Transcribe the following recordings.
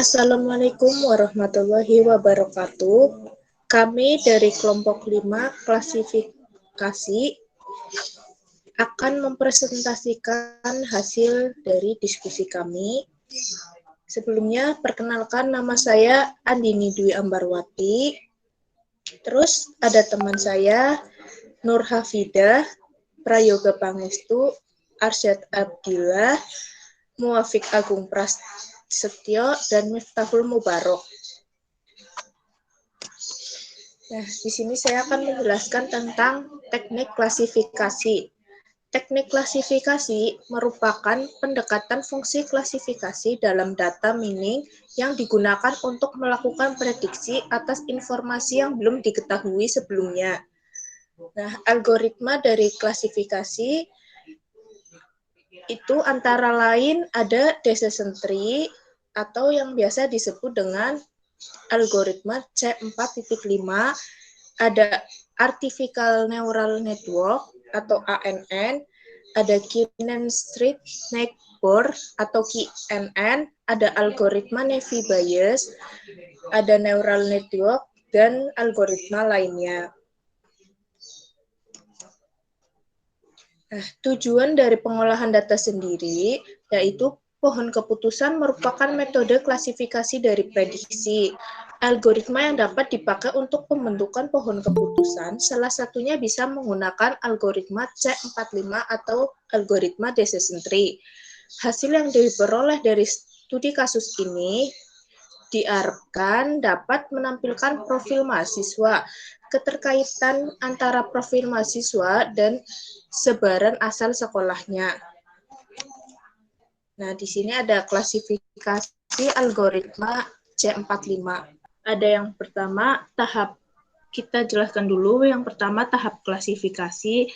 Assalamualaikum warahmatullahi wabarakatuh. Kami dari kelompok 5 klasifikasi akan mempresentasikan hasil dari diskusi kami. Sebelumnya, perkenalkan nama saya Andini Dwi Ambarwati. Terus ada teman saya Nur Hafidah, Prayoga Pangestu, Arsyad Abdillah, Muafiq Agung Prasetyo, dan Miftahul Mubarok. Nah, di sini saya akan menjelaskan tentang teknik klasifikasi. Teknik klasifikasi merupakan pendekatan fungsi klasifikasi dalam data mining yang digunakan untuk melakukan prediksi atas informasi yang belum diketahui sebelumnya. Nah, algoritma dari klasifikasi itu antara lain ada decision tree atau yang biasa disebut dengan algoritma C4.5, ada Artificial Neural Network atau ANN, ada Kinect Network atau KNN, ada algoritma Naive Bayes, ada Neural Network, dan algoritma lainnya. Nah, tujuan dari pengolahan data sendiri yaitu pohon keputusan merupakan metode klasifikasi dari prediksi. Algoritma yang dapat dipakai untuk pembentukan pohon keputusan, salah satunya bisa menggunakan algoritma C45 atau algoritma decision tree. Hasil yang diperoleh dari studi kasus ini diharapkan dapat menampilkan profil mahasiswa, keterkaitan antara profil mahasiswa dan sebaran asal sekolahnya. Nah, di sini ada klasifikasi algoritma C45. Ada yang pertama, kita jelaskan dulu. Yang pertama, tahap klasifikasi.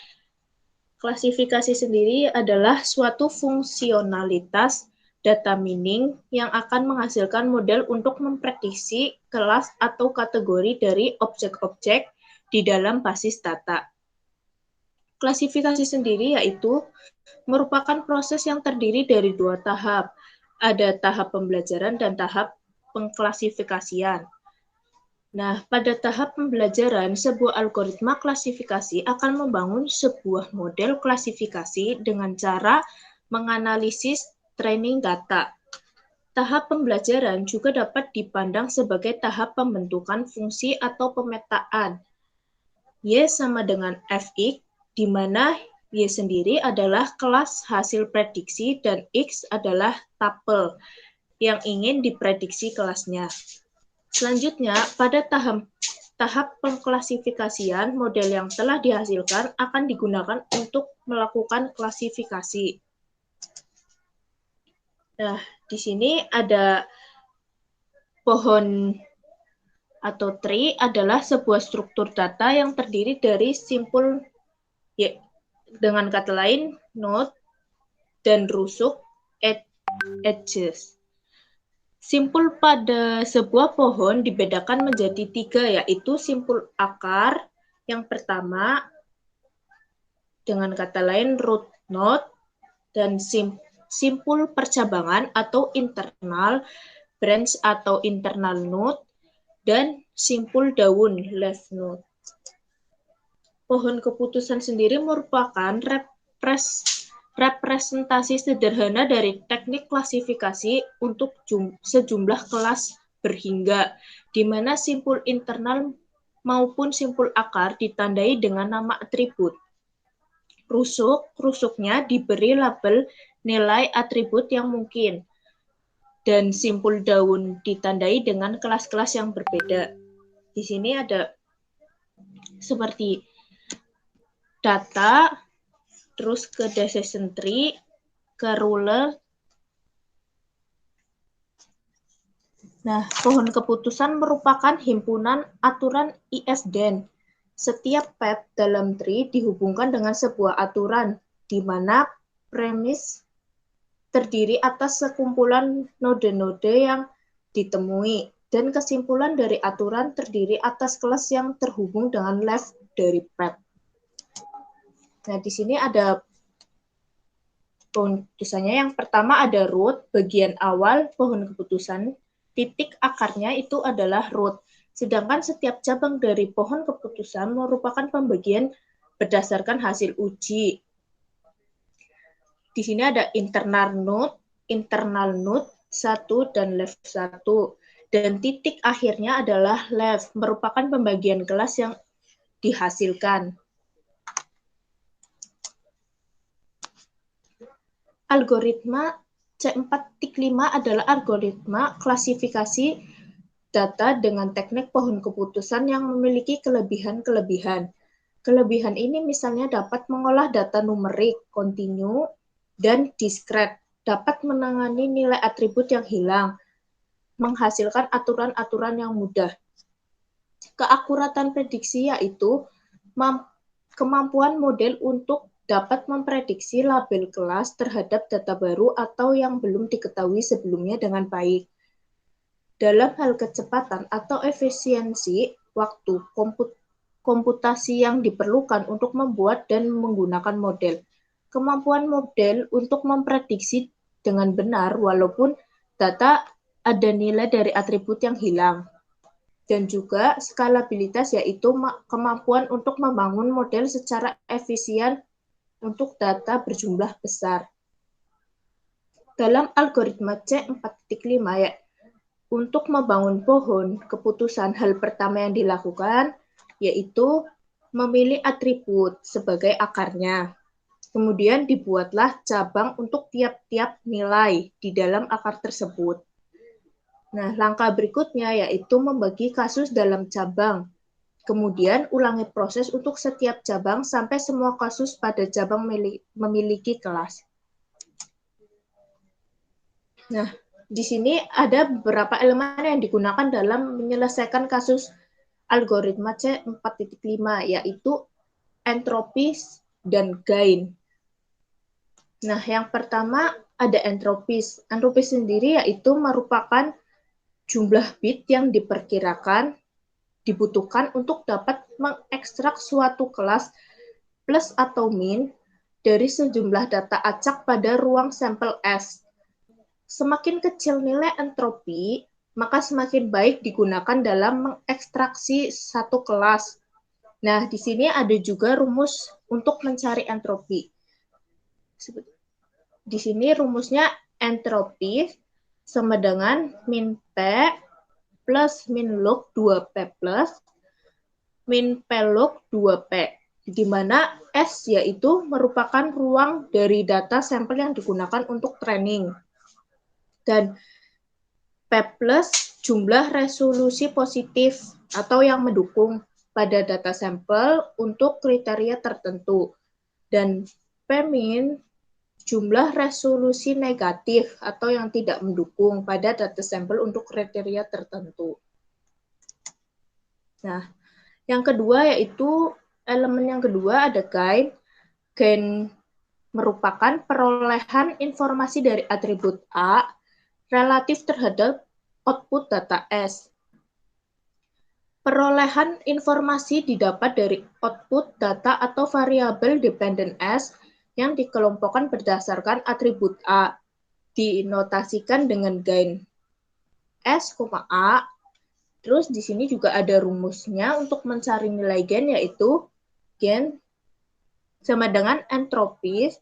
Klasifikasi sendiri adalah suatu fungsionalitas data mining yang akan menghasilkan model untuk memprediksi kelas atau kategori dari objek-objek di dalam basis data. Klasifikasi sendiri yaitu merupakan proses yang terdiri dari dua tahap. Ada tahap pembelajaran dan tahap pengklasifikasian. Nah, pada tahap pembelajaran, sebuah algoritma klasifikasi akan membangun sebuah model klasifikasi dengan cara menganalisis training data. Tahap pembelajaran juga dapat dipandang sebagai tahap pembentukan fungsi atau pemetaan. Y sama dengan Fx, di mana Y sendiri adalah kelas hasil prediksi dan X adalah tupel yang ingin diprediksi kelasnya. Selanjutnya, pada tahap pengklasifikasian, model yang telah dihasilkan akan digunakan untuk melakukan klasifikasi. Nah, di sini ada pohon atau tree adalah sebuah struktur data yang terdiri dari simpul, ya, dengan kata lain, node dan rusuk edges. Simpul pada sebuah pohon dibedakan menjadi 3, yaitu simpul akar yang pertama, dengan kata lain root node, dan simpul percabangan atau internal branch atau internal node, dan simpul daun leaf node. Pohon keputusan sendiri merupakan representasi sederhana dari teknik klasifikasi untuk sejumlah kelas berhingga, di mana simpul internal maupun simpul akar ditandai dengan nama atribut. Rusuknya diberi label nilai atribut yang mungkin, dan simpul daun ditandai dengan kelas-kelas yang berbeda. Di sini ada seperti data, terus ke decision tree, ke ruler. Nah, pohon keputusan merupakan himpunan aturan ISDN. Setiap path dalam tree dihubungkan dengan sebuah aturan, di mana premis terdiri atas sekumpulan node-node yang ditemui, dan kesimpulan dari aturan terdiri atas kelas yang terhubung dengan left dari path. Nah, di sini ada pohon keputusannya. Yang pertama ada root, bagian awal pohon keputusan, titik akarnya itu adalah root. Sedangkan setiap cabang dari pohon keputusan merupakan pembagian berdasarkan hasil uji. Di sini ada internal node 1 dan left 1. Dan titik akhirnya adalah left, merupakan pembagian kelas yang dihasilkan. Algoritma C4.5 adalah algoritma klasifikasi data dengan teknik pohon keputusan yang memiliki kelebihan-kelebihan. Kelebihan ini misalnya dapat mengolah data numerik, kontinu, dan diskret, dapat menangani nilai atribut yang hilang, menghasilkan aturan-aturan yang mudah. Keakuratan prediksi yaitu kemampuan model untuk dapat memprediksi label kelas terhadap data baru atau yang belum diketahui sebelumnya dengan baik. Dalam hal kecepatan atau efisiensi waktu komputasi yang diperlukan untuk membuat dan menggunakan model. Kemampuan model untuk memprediksi dengan benar walaupun data ada nilai dari atribut yang hilang. Dan juga skalabilitas yaitu kemampuan untuk membangun model secara efisien untuk data berjumlah besar. Dalam algoritma C4.5 ya, untuk membangun pohon keputusan, hal pertama yang dilakukan yaitu memilih atribut sebagai akarnya. Kemudian dibuatlah cabang untuk tiap-tiap nilai di dalam akar tersebut. Nah, langkah berikutnya yaitu membagi kasus dalam cabang. Kemudian ulangi proses untuk setiap cabang sampai semua kasus pada cabang memiliki kelas. Nah, di sini ada beberapa elemen yang digunakan dalam menyelesaikan kasus algoritma C4.5, yaitu entropis dan gain. Nah, yang pertama ada entropis. Entropis sendiri yaitu merupakan jumlah bit yang dibutuhkan untuk dapat mengekstrak suatu kelas plus atau min dari sejumlah data acak pada ruang sampel S. Semakin kecil nilai entropi, maka semakin baik digunakan dalam mengekstraksi satu kelas. Nah, di sini ada juga rumus untuk mencari entropi. Di sini rumusnya entropi sama dengan min P plus min log 2P plus min P log 2P, di mana S yaitu merupakan ruang dari data sampel yang digunakan untuk training. Dan P plus jumlah resolusi positif atau yang mendukung pada data sampel untuk kriteria tertentu. Dan P min jumlah resolusi negatif atau yang tidak mendukung pada data sampel untuk kriteria tertentu. Nah, yang kedua yaitu elemen yang kedua ada gain. Gain merupakan perolehan informasi dari atribut A relatif terhadap output data S. Perolehan informasi didapat dari output data atau variabel dependent S yang dikelompokkan berdasarkan atribut A, dinotasikan dengan gain S, A. Terus di sini juga ada rumusnya untuk mencari nilai gain, yaitu gain sama dengan entropis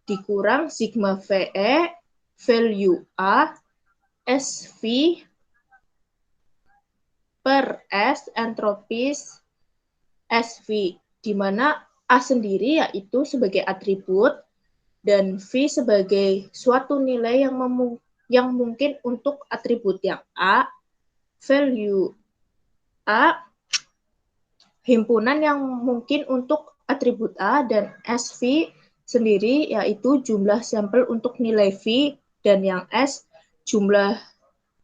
dikurang sigma VE value A SV per S entropis SV, di mana A sendiri yaitu sebagai atribut dan V sebagai suatu nilai yang mungkin untuk atribut yang A, value A, himpunan yang mungkin untuk atribut A, dan SV sendiri yaitu jumlah sampel untuk nilai V, dan yang S jumlah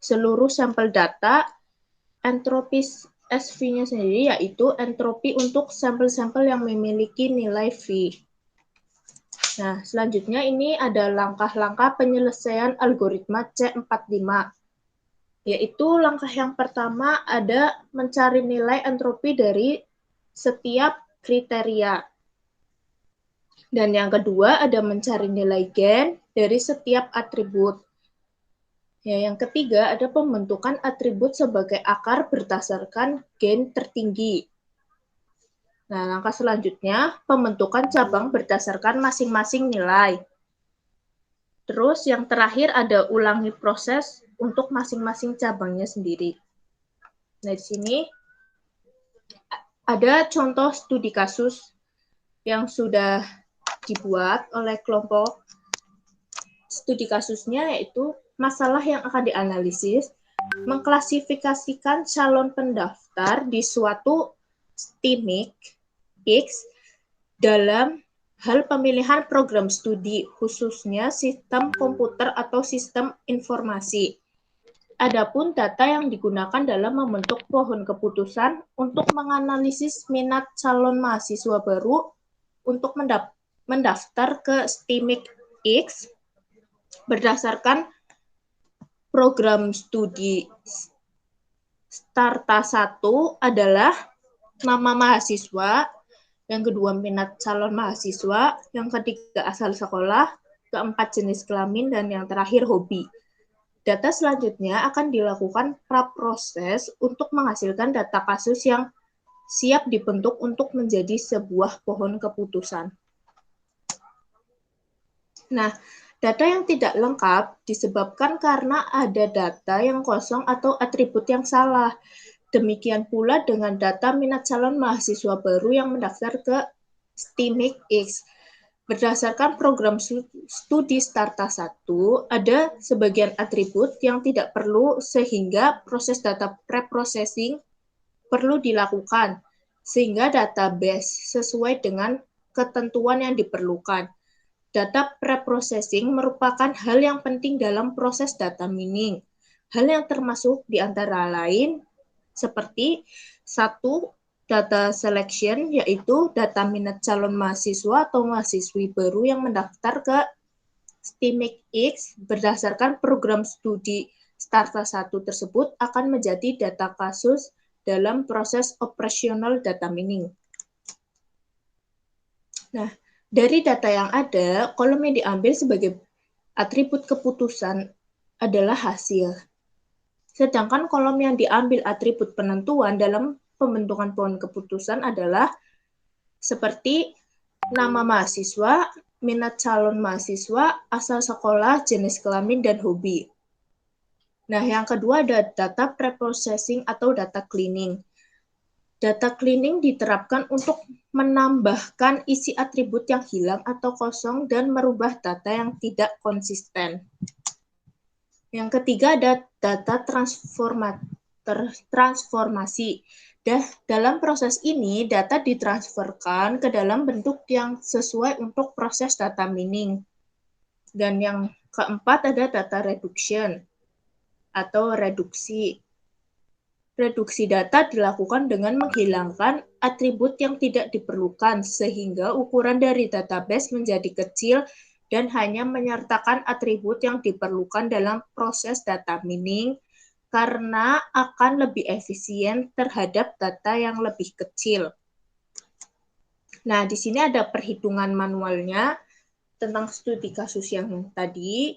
seluruh sampel data. Entropis SV-nya sendiri yaitu entropi untuk sampel-sampel yang memiliki nilai V. Nah, selanjutnya ini ada langkah-langkah penyelesaian algoritma C45. Yaitu langkah yang pertama ada mencari nilai entropi dari setiap kriteria. Dan yang kedua ada mencari nilai gen dari setiap atribut. Ya, yang ketiga ada pembentukan atribut sebagai akar berdasarkan gen tertinggi. Nah, langkah selanjutnya pembentukan cabang berdasarkan masing-masing nilai. Terus yang terakhir ada ulangi proses untuk masing-masing cabangnya sendiri. Nah, di sini ada contoh studi kasus yang sudah dibuat oleh kelompok. Studi kasusnya yaitu masalah yang akan dianalisis, mengklasifikasikan calon pendaftar di suatu STIMIC X dalam hal pemilihan program studi, khususnya sistem komputer atau sistem informasi. Adapun data yang digunakan dalam membentuk pohon keputusan untuk menganalisis minat calon mahasiswa baru untuk mendaftar ke STIMIC X berdasarkan program studi Starta 1 adalah nama mahasiswa, yang kedua minat calon mahasiswa, yang ketiga asal sekolah, keempat jenis kelamin, dan yang terakhir hobi. Data selanjutnya akan dilakukan praproses untuk menghasilkan data kasus yang siap dibentuk untuk menjadi sebuah pohon keputusan. Nah, data yang tidak lengkap disebabkan karena ada data yang kosong atau atribut yang salah. Demikian pula dengan data minat calon mahasiswa baru yang mendaftar ke STIMIC X. Berdasarkan program studi Starta 1, ada sebagian atribut yang tidak perlu sehingga proses data preprocessing perlu dilakukan, sehingga database sesuai dengan ketentuan yang diperlukan. Data preprocessing merupakan hal yang penting dalam proses data mining. Hal yang termasuk di antara lain seperti 1. Data selection, yaitu data minat calon mahasiswa atau mahasiswi baru yang mendaftar ke STIMIC X berdasarkan program studi Starta 1 tersebut akan menjadi data kasus dalam proses operasional data mining. Nah, dari data yang ada, kolom yang diambil sebagai atribut keputusan adalah hasil. Sedangkan kolom yang diambil atribut penentuan dalam pembentukan pohon keputusan adalah seperti nama mahasiswa, minat calon mahasiswa, asal sekolah, jenis kelamin, dan hobi. Nah, yang kedua ada data preprocessing atau data cleaning. Data cleaning diterapkan untuk menambahkan isi atribut yang hilang atau kosong dan merubah data yang tidak konsisten. Yang ketiga ada data transformasi. Dalam proses ini, data ditransferkan ke dalam bentuk yang sesuai untuk proses data mining. Dan yang keempat ada data reduction atau reduksi. Reduksi data dilakukan dengan menghilangkan atribut yang tidak diperlukan, sehingga ukuran dari database menjadi kecil dan hanya menyertakan atribut yang diperlukan dalam proses data mining, karena akan lebih efisien terhadap data yang lebih kecil. Nah, di sini ada perhitungan manualnya tentang studi kasus yang tadi.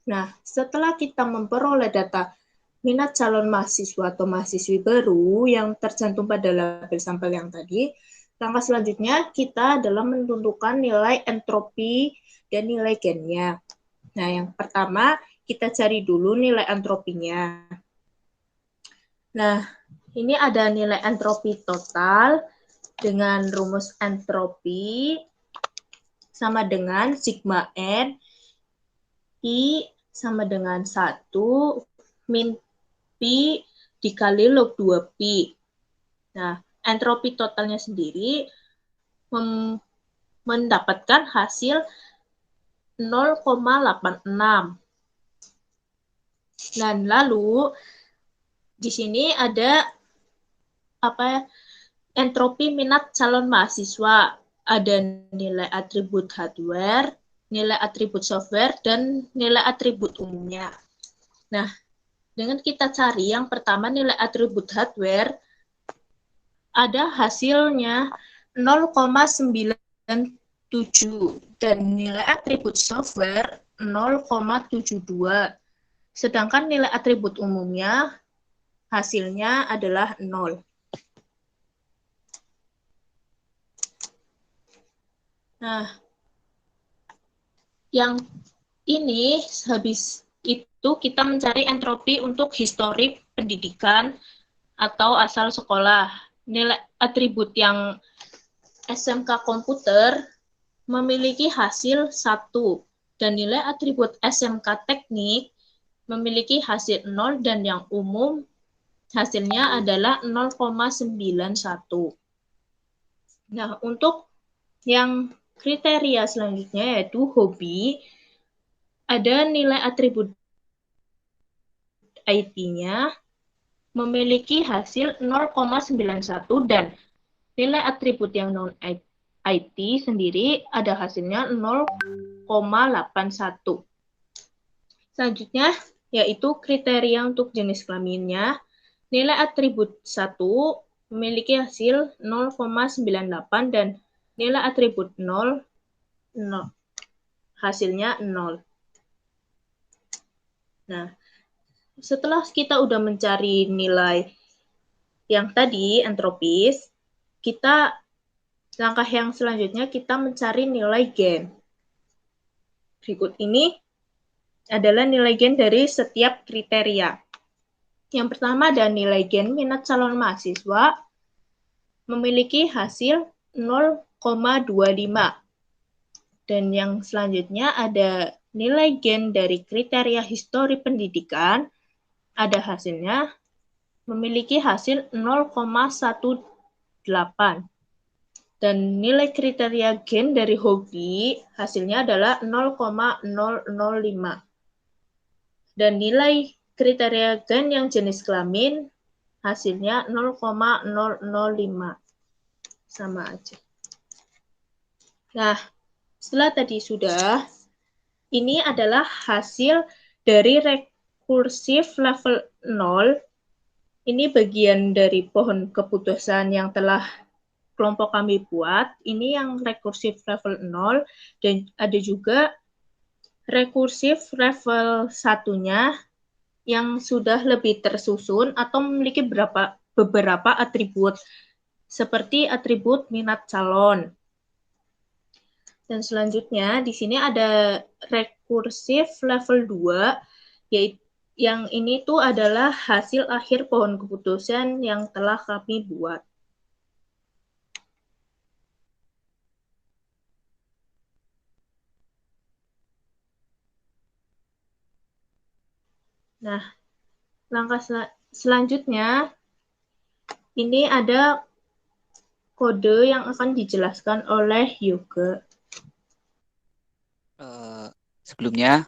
Nah, setelah kita memperoleh data minat calon mahasiswa atau mahasiswi baru yang tercantum pada label sampel yang tadi, langkah selanjutnya kita adalah menentukan nilai entropi dan nilai gennya. Nah, yang pertama, kita cari dulu nilai entropinya. Nah, ini ada nilai entropi total dengan rumus entropi sama dengan sigma N I sama dengan 1 min Pi dikali log 2Pi. Nah, entropi totalnya sendiri mendapatkan hasil 0,86. Dan lalu di sini ada entropi minat calon mahasiswa. Ada nilai atribut hardware, nilai atribut software, dan nilai atribut umumnya. Nah, dengan kita cari yang pertama nilai atribut hardware, ada hasilnya 0,9 dan nilai atribut software 0,72. Sedangkan nilai atribut umumnya hasilnya adalah 0. Nah, yang ini habis itu kita mencari entropi untuk histori pendidikan atau asal sekolah. Nilai atribut yang SMK komputer memiliki hasil 1 dan nilai atribut SMK teknik memiliki hasil 0 dan yang umum hasilnya adalah 0,91. Nah, untuk yang kriteria selanjutnya yaitu hobi, ada nilai atribut IT-nya memiliki hasil 0,91 dan nilai atribut yang non-IT sendiri ada hasilnya 0,81. Selanjutnya yaitu kriteria untuk jenis kelaminnya. Nilai atribut 1 memiliki hasil 0,98 dan nilai atribut 0, hasilnya 0. Nah, setelah kita udah mencari nilai yang tadi entropis, langkah yang selanjutnya kita mencari nilai gen. Berikut ini adalah nilai gen dari setiap kriteria. Yang pertama ada nilai gen minat calon mahasiswa memiliki hasil 0,25. Dan yang selanjutnya ada nilai gen dari kriteria histori pendidikan, ada hasilnya memiliki hasil 0,18. Dan nilai kriteria gen dari hobi hasilnya adalah 0,005. Dan nilai kriteria gen yang jenis kelamin hasilnya 0,005. Sama aja. Nah, setelah tadi sudah, ini adalah hasil dari rekursif level 0. Ini bagian dari pohon keputusan yang telah kelompok kami buat. Ini yang rekursif level 0 dan ada juga rekursif level 1-nya yang sudah lebih tersusun atau memiliki beberapa atribut seperti atribut minat calon. Dan selanjutnya di sini ada rekursif level 2 yaitu yang ini tuh adalah hasil akhir pohon keputusan yang telah kami buat. Nah, langkah selanjutnya ini ada kode yang akan dijelaskan oleh Yoga. Sebelumnya,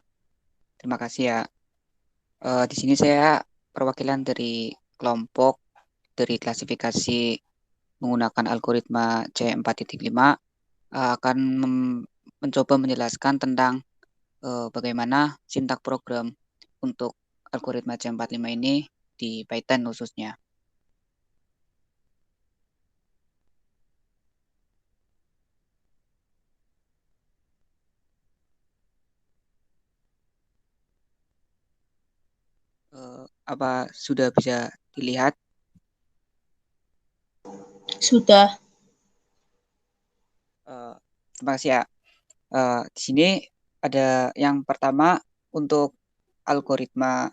terima kasih ya. Di sini saya perwakilan dari kelompok dari klasifikasi menggunakan algoritma C4.5 akan mencoba menjelaskan tentang bagaimana sintak program untuk algoritma C45 ini di Python khususnya. Apa sudah bisa dilihat? Sudah. Terima kasih ya. Di sini ada yang pertama untuk algoritma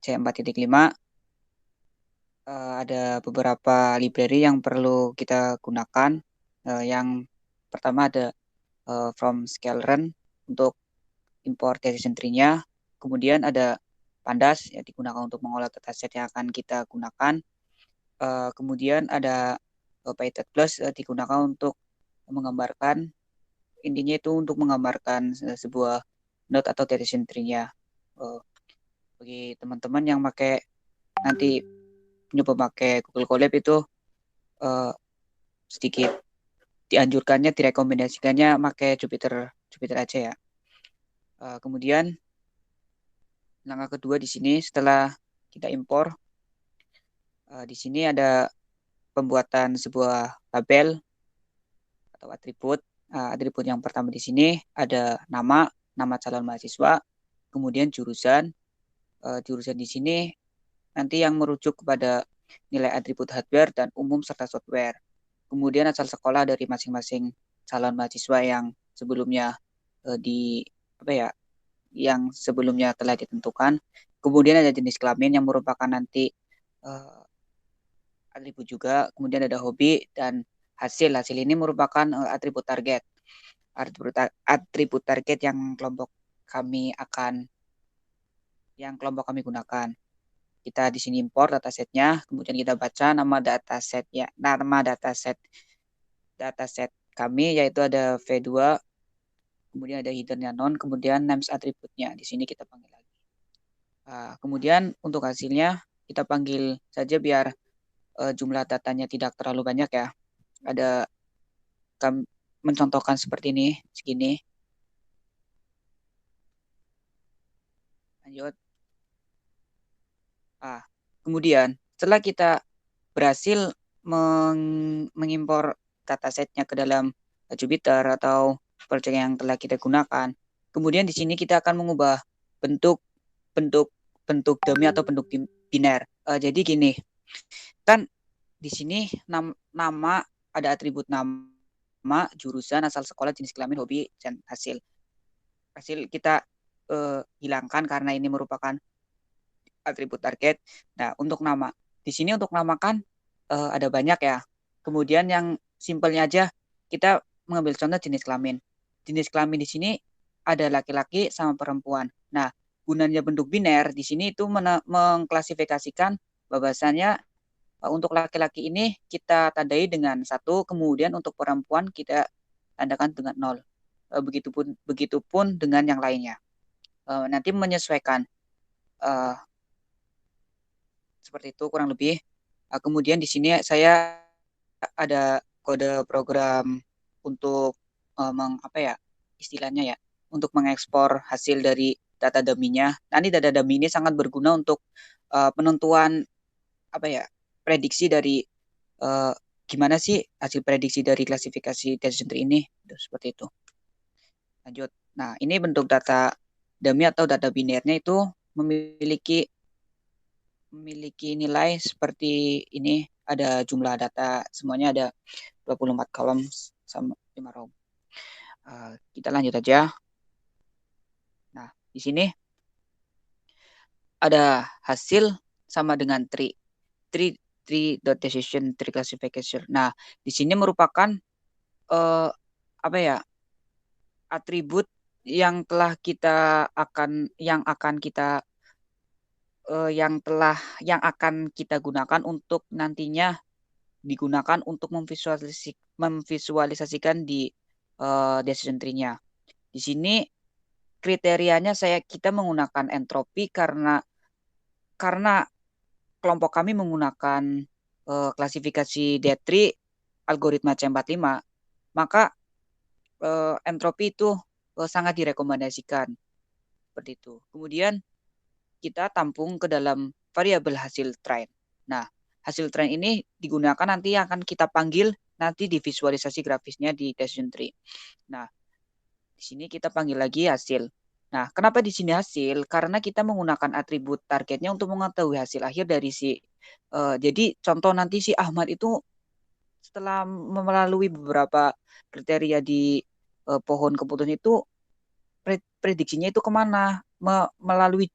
C4.5 ada beberapa library yang perlu kita gunakan. Yang pertama ada from scikit-learn untuk import decision tree-nya. Kemudian ada pandas ya digunakan untuk mengolah dataset yang akan kita gunakan. Kemudian ada python+ digunakan untuk menggambarkan, intinya itu untuk menggambarkan sebuah node atau decision tree-nya. Bagi teman-teman yang nanti nyoba pakai Google Colab itu sedikit dianjurkannya, direkomendasikannya pakai Jupyter aja ya. Kemudian langkah kedua di sini setelah kita impor, di sini ada pembuatan sebuah tabel atau atribut Atribut yang pertama di sini ada nama calon mahasiswa, kemudian jurusan. Jurusan di sini nanti yang merujuk kepada nilai atribut hardware dan umum serta software. Kemudian asal sekolah dari masing-masing calon mahasiswa yang sebelumnya di apa ya, yang sebelumnya telah ditentukan. Kemudian ada jenis kelamin yang merupakan nanti atribut juga. Kemudian ada hobi dan hasil. Hasil ini merupakan atribut target. Atribut target yang kelompok kami gunakan. Kita di sini import datasetnya, kemudian kita baca nama dataset kami yaitu ada V2, kemudian ada hiddennya non, kemudian names atributnya. Di sini kita panggil lagi. Kemudian untuk hasilnya kita panggil saja biar jumlah datanya tidak terlalu banyak ya. Ada mencontohkan seperti ini, segini. Lanjut. Kemudian setelah kita berhasil mengimpor datasetnya ke dalam Jupyter atau project yang telah kita gunakan, kemudian di sini kita akan mengubah bentuk dummy atau bentuk biner. Jadi gini, kan di sini nama ada atribut nama, jurusan, asal sekolah, jenis kelamin, hobi, dan hasil. Hasil kita hilangkan karena ini merupakan atribut target. Nah, untuk nama. Di sini untuk nama kan ada banyak ya. Kemudian yang simpelnya aja kita mengambil contoh jenis kelamin. Jenis kelamin di sini ada laki-laki sama perempuan. Nah, gunanya bentuk biner di sini itu mengklasifikasikan bahwasannya untuk laki-laki ini kita tandai dengan 1, kemudian untuk perempuan kita tandakan dengan 0. Begitupun dengan yang lainnya. Nanti menyesuaikan seperti itu kurang lebih. Kemudian di sini saya ada kode program untuk istilahnya ya, untuk mengekspor hasil dari data dummy-nya. Nanti data dummy ini sangat berguna untuk penentuan prediksi dari gimana sih hasil prediksi dari klasifikasi decision tree ini. Seperti itu. Lanjut. Nah, ini bentuk data dummy atau data binernya itu memiliki nilai seperti ini. Ada jumlah data, semuanya ada 24 kolom sama 5 row. Kita lanjut aja. Nah, di sini ada hasil sama dengan tree decision tree classification. Nah, di sini merupakan atribut yang akan kita gunakan untuk nantinya digunakan untuk memvisualisasikan di decision tree-nya. Di sini kriterianya kita menggunakan entropi karena kelompok kami menggunakan klasifikasi D3 algoritma C45, maka entropi itu sangat direkomendasikan. Seperti itu. Kemudian kita tampung ke dalam variabel hasil train. Nah, hasil train ini digunakan nanti akan kita panggil nanti di visualisasi grafisnya di decision tree. Nah, di sini kita panggil lagi hasil. Nah, kenapa di sini hasil? Karena kita menggunakan atribut targetnya untuk mengetahui hasil akhir dari jadi contoh nanti si Ahmad itu setelah melalui beberapa kriteria di pohon keputusan itu prediksinya itu kemana, melalui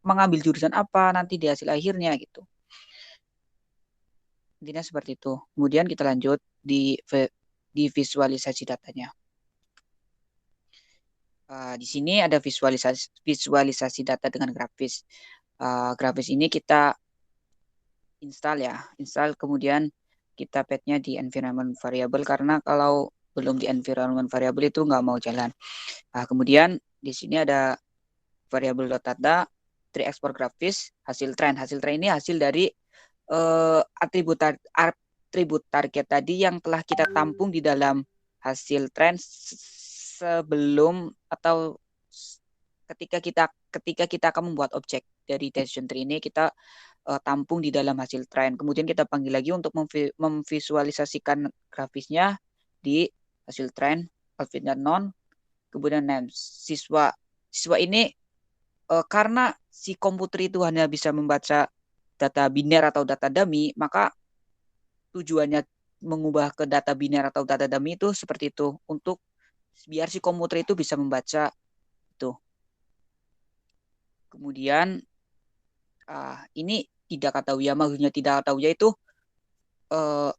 mengambil jurusan apa nanti di hasil akhirnya gitu. Intinya seperti itu. Kemudian kita lanjut di visualisasi datanya. Di sini ada visualisasi data dengan grafis. Grafis ini kita install ya. Install kemudian kita path-nya di environment variable karena kalau belum di environment variable itu nggak mau jalan. Kemudian di sini ada variable data, tree export grafis, hasil trend. Hasil trend ini hasil dari atribut target tadi yang telah kita tampung di dalam hasil trend sebelum atau ketika kita akan membuat objek dari decision tree ini, kita tampung di dalam hasil trend. Kemudian kita panggil lagi untuk memvisualisasikan grafisnya di hasil trend. outfitnya non, kemudian name siswa. Siswa ini karena si komputer itu hanya bisa membaca data biner atau data dummy, maka tujuannya mengubah ke data biner atau data dummy itu seperti itu untuk biar si komputer itu bisa membaca itu. Kemudian ini tidak kata ya, maksudnya tidak kata ya itu uh,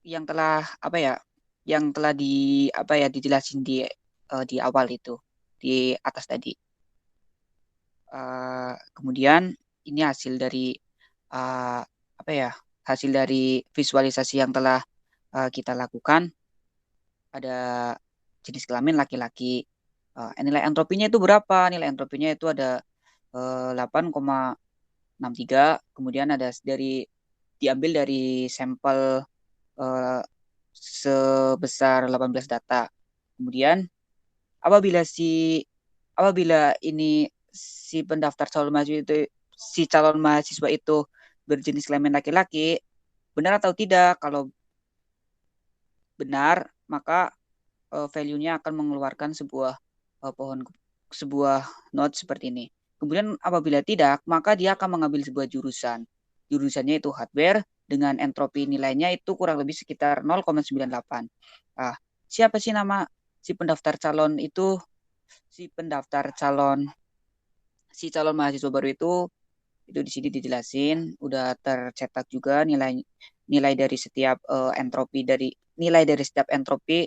yang telah apa ya, yang telah dijelasin di awal itu di atas tadi. Kemudian ini hasil dari uh, apa ya, hasil dari visualisasi yang telah kita lakukan. Ada jenis kelamin laki-laki. Nilai entropinya itu berapa? Nilai entropinya itu ada 8,63. Kemudian ada diambil dari sampel uh, sebesar 18 data. Kemudian apabila ini si pendaftar calon mahasiswa itu berjenis kelamin laki-laki, benar atau tidak? Kalau benar, maka value-nya akan mengeluarkan sebuah node seperti ini. Kemudian apabila tidak, maka dia akan mengambil sebuah jurusan. Jurusannya itu hardware dengan entropi nilainya itu kurang lebih sekitar 0,98. Siapa sih nama si pendaftar calon itu? Si calon mahasiswa baru itu di sini dijelasin, udah tercetak juga nilai dari setiap nilai dari setiap entropi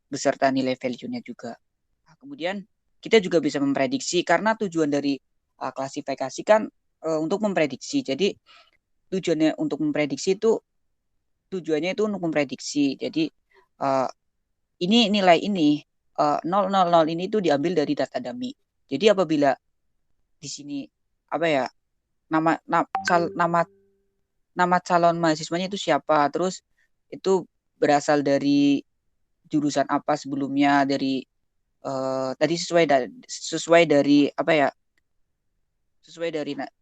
beserta nilai value-nya juga. Nah, kemudian kita juga bisa memprediksi karena tujuan dari klasifikasi kan untuk memprediksi. Jadi tujuannya itu untuk memprediksi. Jadi uh, ini nilai ini 000 ini itu diambil dari data dummy. Jadi apabila di sini apa ya, nama nama calon mahasiswanya itu siapa, terus itu berasal dari jurusan apa sebelumnya, dari tadi sesuai dari apa ya,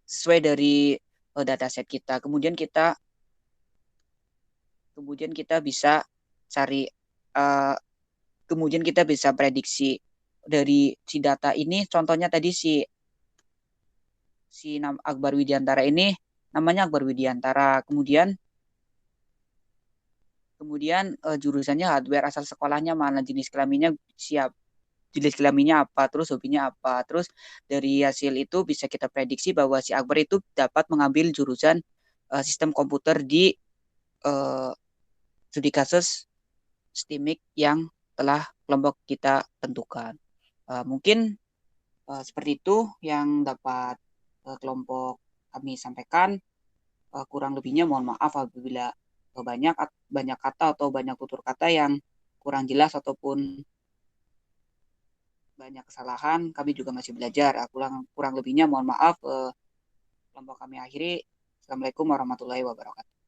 sesuai dari dataset kita. Kemudian kita bisa cari uh, kemudian kita bisa prediksi dari si data ini. Contohnya tadi si Akbar Widiantara ini namanya Akbar Widiantara. Kemudian jurusannya hardware, asal sekolahnya mana, jenis kelaminnya apa, terus hobinya apa. Terus dari hasil itu bisa kita prediksi bahwa si Akbar itu dapat mengambil jurusan sistem komputer di studi kasus STIMIK yang telah kelompok kita tentukan. Mungkin seperti itu yang dapat kelompok kami sampaikan. Kurang lebihnya mohon maaf apabila banyak kata atau banyak tutur kata yang kurang jelas ataupun banyak kesalahan. Kami juga masih belajar. Kurang lebihnya mohon maaf. Kelompok kami akhiri. Assalamualaikum warahmatullahi wabarakatuh.